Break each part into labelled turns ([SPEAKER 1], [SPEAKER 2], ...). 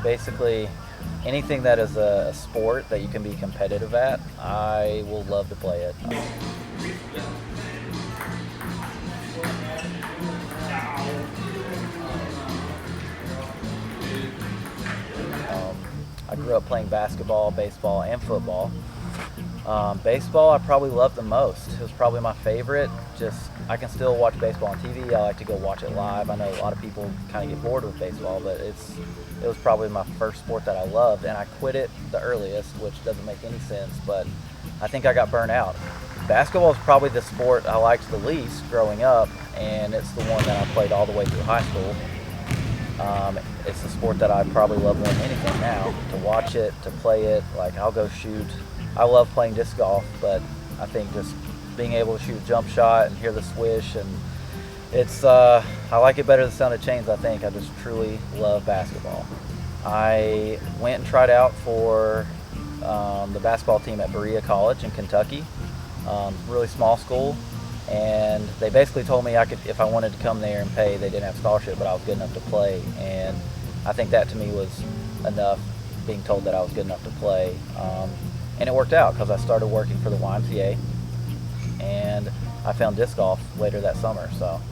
[SPEAKER 1] Basically, anything that is a sport that you can be competitive at, I will love to play it. I grew up playing basketball, baseball, and football. Baseball I probably loved the most. It was probably my favorite. Just, I can still watch baseball on TV. I like to go watch it live. I know a lot of people kind of get bored with baseball, but it was probably my first sport that I loved, and I quit it the earliest, which doesn't make any sense, but I think I got burnt out. Basketball is probably the sport I liked the least growing up, and it's the one that I played all the way through high school. It's the sport that I probably love more than anything now. To watch it, to play it, like I'll go shoot. I love playing disc golf, but I think just being able to shoot a jump shot and hear the swish, and it's I like it better than the sound of chains. I think I just truly love basketball. I went and tried out for the basketball team at Berea College in Kentucky, really small school, and they basically told me I could, if I wanted to come there and pay. They didn't have scholarship, but I was good enough to play, and I think that to me was enough, being told that I was good enough to play. And it worked out because I started working for the YMCA, and I found disc golf later that summer. So.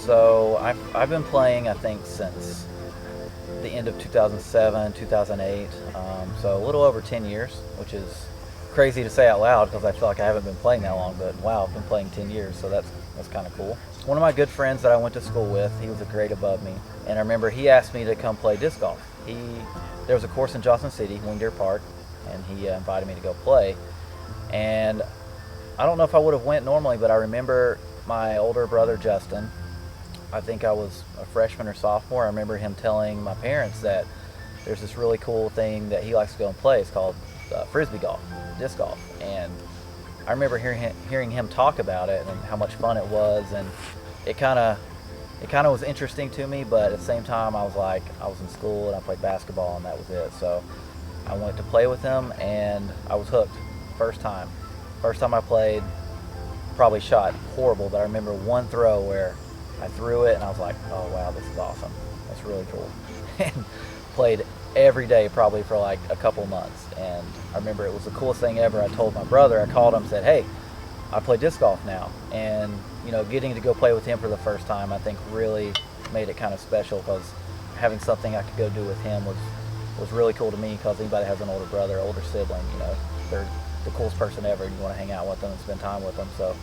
[SPEAKER 1] So I've been playing, I think, since the end of 2007, 2008, so a little over 10 years, which is crazy to say out loud because I feel like I haven't been playing that long, but wow, I've been playing 10 years, so that's kind of cool. One of my good friends that I went to school with, he was a grade above me, and I remember he asked me to come play disc golf. There was a course in Johnson City, Wing Deer Park, and he invited me to go play, and I don't know if I would have went normally, but I remember my older brother Justin, I think I was a freshman or sophomore. I remember him telling my parents that there's this really cool thing that he likes to go and play. It's called frisbee golf, disc golf. And I remember hearing him talk about it and how much fun it was. And it kind of was interesting to me, but at the same time, I was like, I was in school and I played basketball and that was it. So I went to play with him and I was hooked. First time I played, probably shot horrible, but I remember one throw where I threw it and I was like, oh wow, this is awesome. That's really cool. And played every day probably for like a couple months. And I remember it was the coolest thing ever. I told my brother, I called him and said, hey, I play disc golf now. And you know, getting to go play with him for the first time, I think really made it kind of special because having something I could go do with him was really cool to me, because anybody has an older brother, older sibling, you know, they're the coolest person ever and you want to hang out with them and spend time with them. So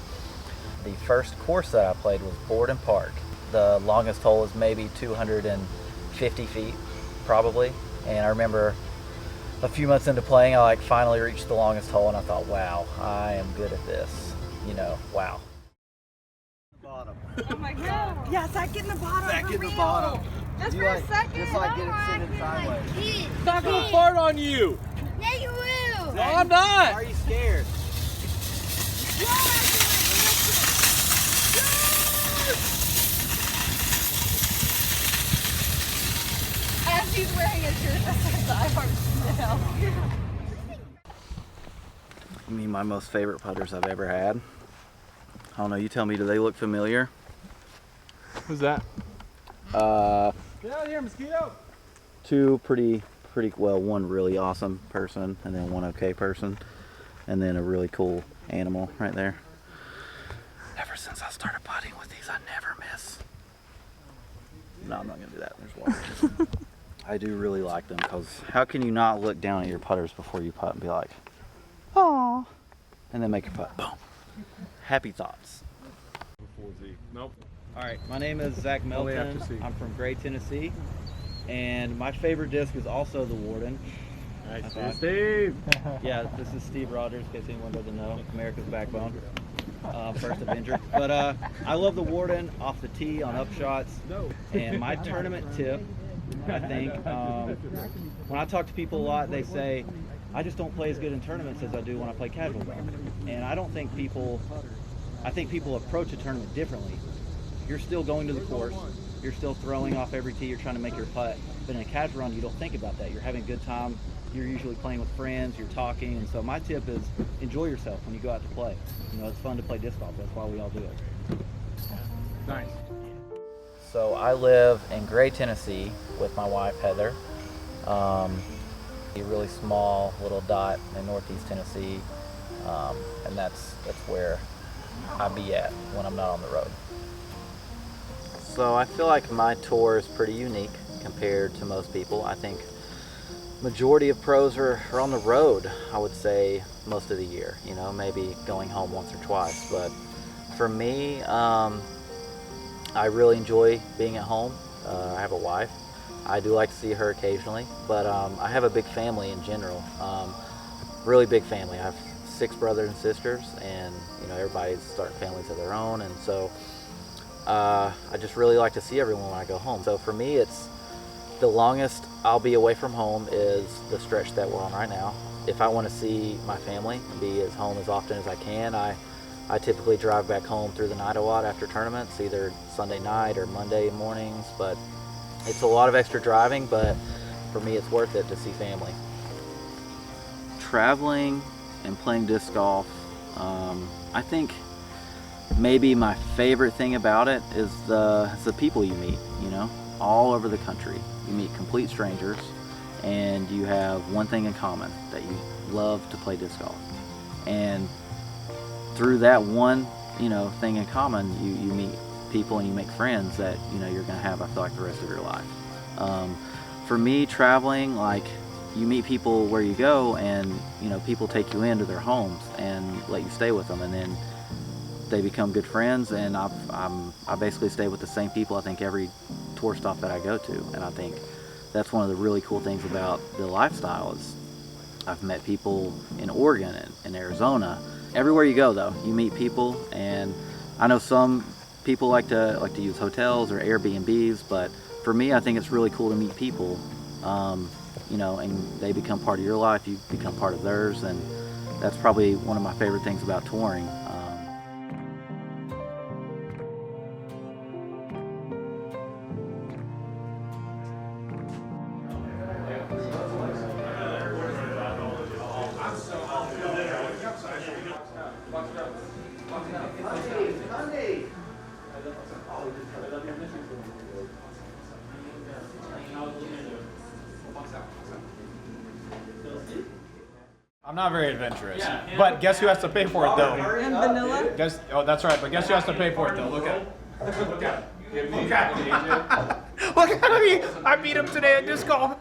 [SPEAKER 1] the first course that I played was Borden Park. The longest hole is maybe 250 feet, probably. And I remember a few months into playing, I finally reached the longest hole and I thought, wow, I am good at this. You know, wow.
[SPEAKER 2] Bottom.
[SPEAKER 3] Oh my god.
[SPEAKER 4] Yeah, Zach, get in the bottom.
[SPEAKER 2] Zach, get in the bottom.
[SPEAKER 3] Just for a second.
[SPEAKER 2] Just like get it sitting sideways.
[SPEAKER 5] It's not gonna fart on you.
[SPEAKER 3] Yeah, you will.
[SPEAKER 5] No, I'm not.
[SPEAKER 2] Why are you scared?
[SPEAKER 3] You
[SPEAKER 1] I mean, my most favorite putters I've ever had. I don't know, you tell me, do they look familiar?
[SPEAKER 5] Who's that?
[SPEAKER 1] Get
[SPEAKER 5] out of here, mosquito!
[SPEAKER 1] Two pretty well, one really awesome person and then one okay person and then a really cool animal right there. Ever since I started putting with these, I never miss. No, I'm not gonna do that. There's water. I do really like them because how can you not look down at your putters before you putt and be like, "Aw," and then make your putt. Boom. Happy thoughts.
[SPEAKER 5] Nope.
[SPEAKER 1] All right, my name is Zach Melton. I'm from Gray, Tennessee, and my favorite disc is also the Warden.
[SPEAKER 5] Nice, Steve.
[SPEAKER 1] Yeah, this is Steve Rogers, in case anyone doesn't know, America's backbone. First Avenger. But I love the Warden off the tee on upshots. And my tournament tip, I think, when I talk to people a lot, they say, I just don't play as good in tournaments as I do when I play casual golf. And I don't think people, I think people approach a tournament differently. You're still going to the course, you're still throwing off every tee, you're trying to make your putt. But in a casual run, you don't think about that. You're having a good time, you're usually playing with friends, you're talking, and so my tip is enjoy yourself when you go out to play. You know, it's fun to play disc golf, that's why we all do it.
[SPEAKER 5] Nice.
[SPEAKER 1] So I live in Gray, Tennessee with my wife, Heather. A really small little dot in northeast Tennessee, and that's where I be at when I'm not on the road. So I feel like my tour is pretty unique compared to most people. I think majority of pros are on the road, I would say, most of the year, you know, maybe going home once or twice. But for me, I really enjoy being at home. I have a wife. I do like to see her occasionally, but I have a big family in general, really big family. I have 6 brothers and sisters, and you know, everybody's starting families of their own, and so I just really like to see everyone when I go home. So for me, it's the longest I'll be away from home is the stretch that we're on right now. If I want to see my family and be at home as often as I can, I typically drive back home through the night a lot after tournaments, either Sunday night or Monday mornings, but it's a lot of extra driving, but for me it's worth it to see family. Traveling and playing disc golf, I think maybe my favorite thing about it is the people you meet, you know, all over the country. You meet complete strangers and you have one thing in common, that you love to play disc golf. And through that one, you know, thing in common, you meet people and you make friends that, you know, you're gonna have, I feel like, the rest of your life. For me, traveling, like, you meet people where you go, and you know, people take you into their homes and let you stay with them, and then they become good friends. And I basically stay with the same people, I think, every tour stop that I go to. And I think that's one of the really cool things about the lifestyle is I've met people in Oregon and in Arizona. Everywhere you go, though, you meet people, and I know some people like to use hotels or Airbnbs, but for me, I think it's really cool to meet people, you know, and they become part of your life, you become part of theirs, and that's probably one of my favorite things about touring.
[SPEAKER 4] I'm not very adventurous, but guess who has to pay for it though?
[SPEAKER 6] And vanilla?
[SPEAKER 4] Guess, oh, that's right, but guess who has to pay for it though? Look at him. Look at him. Look at him. Look at me. I beat him today at disc golf.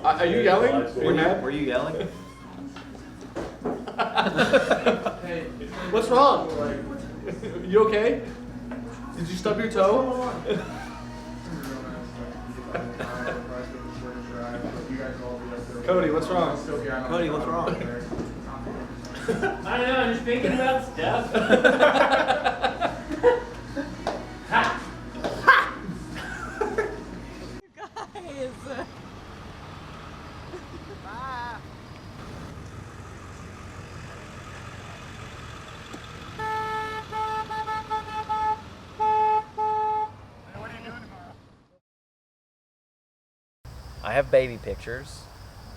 [SPEAKER 4] Are you yelling?
[SPEAKER 1] Were you yelling?
[SPEAKER 5] What's wrong? You okay? Did you stub your toe? Cody, what's wrong?
[SPEAKER 1] Cody, what's wrong?
[SPEAKER 7] I don't know, I'm just thinking about stuff. Ha!
[SPEAKER 6] Guys. Bye.
[SPEAKER 4] What are you doing tomorrow?
[SPEAKER 1] I have baby pictures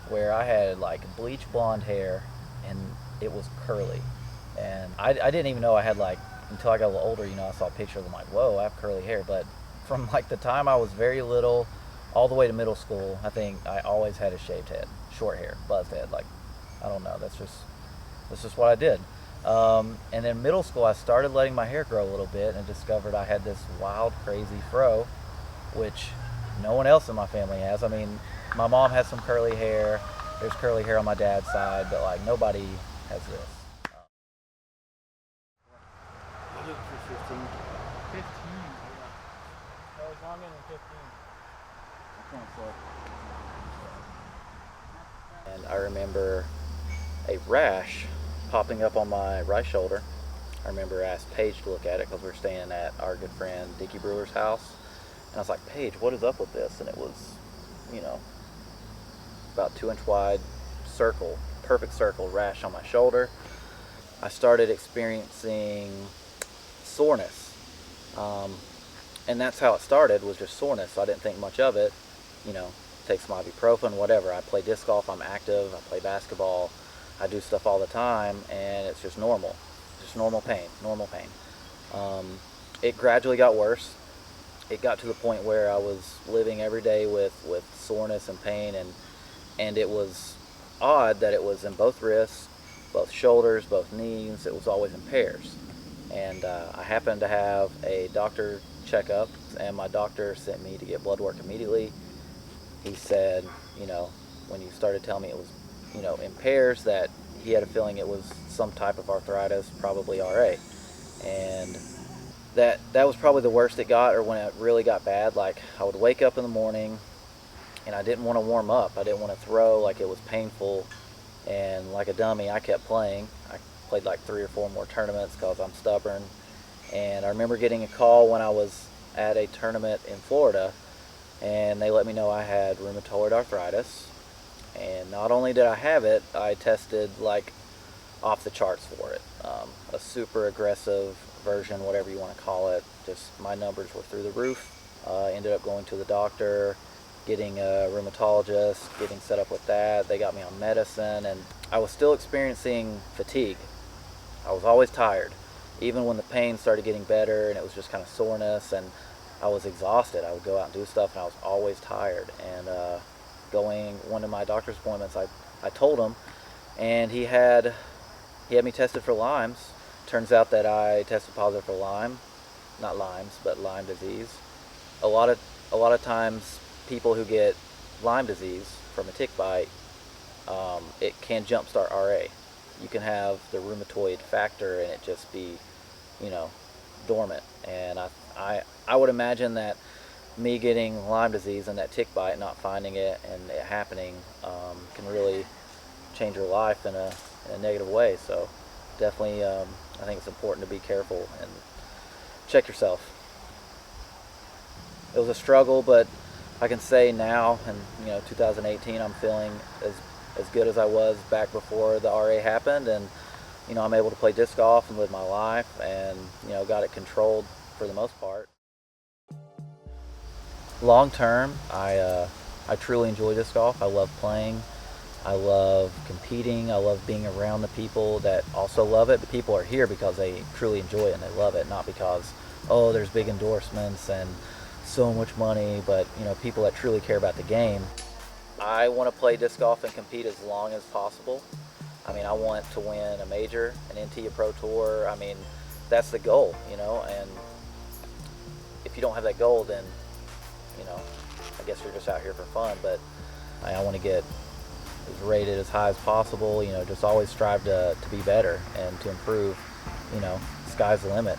[SPEAKER 1] where I had like bleach blonde hair and it was curly. And I didn't even know I had like, until I got a little older, you know, I saw pictures, I'm like, whoa, I have curly hair. But from like the time I was very little all the way to middle school, I think I always had a shaved head, short hair, buzzed head. Like, I don't know, that's just what I did. And then middle school, I started letting my hair grow a little bit and discovered I had this wild, crazy fro, which no one else in my family has. I mean, my mom has some curly hair. There's curly hair on my dad's side, but like nobody has this.
[SPEAKER 2] I looked for 15.
[SPEAKER 4] 15. That was longer than 15.
[SPEAKER 1] And I remember a rash popping up on my right shoulder. I remember I asked Paige to look at it because we were staying at our good friend Dickie Brewer's house. And I was like, Paige, what is up with this? And it was, you know, about 2-inch wide circle, perfect circle rash on my shoulder. I started experiencing soreness. And that's how it started, was just soreness. So I didn't think much of it. You know, take some ibuprofen, whatever. I play disc golf, I'm active, I play basketball, I do stuff all the time, and it's just normal. Just normal pain. It gradually got worse. It got to the point where I was living every day with soreness and pain, and it was odd that it was in both wrists, both shoulders, both knees. It was always in pairs. And I happened to have a doctor checkup, and my doctor sent me to get blood work immediately. He said, you know, when you started telling me it was, you know, in pairs, that he had a feeling it was some type of arthritis, probably RA. And that was probably the worst it got, or when it really got bad. Like, I would wake up in the morning and I didn't want to warm up. I didn't want to throw, like it was painful. And like a dummy, I kept playing. I played like 3 or 4 more tournaments because I'm stubborn. And I remember getting a call when I was at a tournament in Florida, and they let me know I had rheumatoid arthritis. And not only did I have it, I tested like off the charts for it. A super aggressive version, whatever you want to call it. Just my numbers were through the roof. Ended up going to the doctor, getting a rheumatologist, getting set up with that. They got me on medicine, and I was still experiencing fatigue. I was always tired, even when the pain started getting better and it was just kind of soreness, and I was exhausted. I would go out and do stuff and I was always tired. And going one of my doctor's appointments, I told him, and he had me tested for Lyme's. Turns out that I tested positive for Lyme, not Lyme's, but Lyme disease. A lot of times people who get Lyme disease from a tick bite, it can jumpstart RA. You can have the rheumatoid factor and it just be, you know, dormant. And I would imagine that me getting Lyme disease and that tick bite, not finding it and it happening, can really change your life in a negative way. So definitely, I think it's important to be careful and check yourself. It was a struggle, but I can say now, in 2018, I'm feeling as good as I was back before the RA happened, and I'm able to play disc golf and live my life, and got it controlled for the most part. Long term, I truly enjoy disc golf. I love playing. I love competing. I love being around the people that also love it. The people are here because they truly enjoy it and they love it, not because, oh, there's big endorsements and so much money, but people that truly care about the game. I want to play disc golf and compete as long as possible. I mean, I want to win a major, an NT, a Pro Tour. I mean, that's the goal, and if you don't have that goal, then, I guess you're just out here for fun. But I want to get as rated as high as possible, just always strive to be better and to improve. Sky's the limit.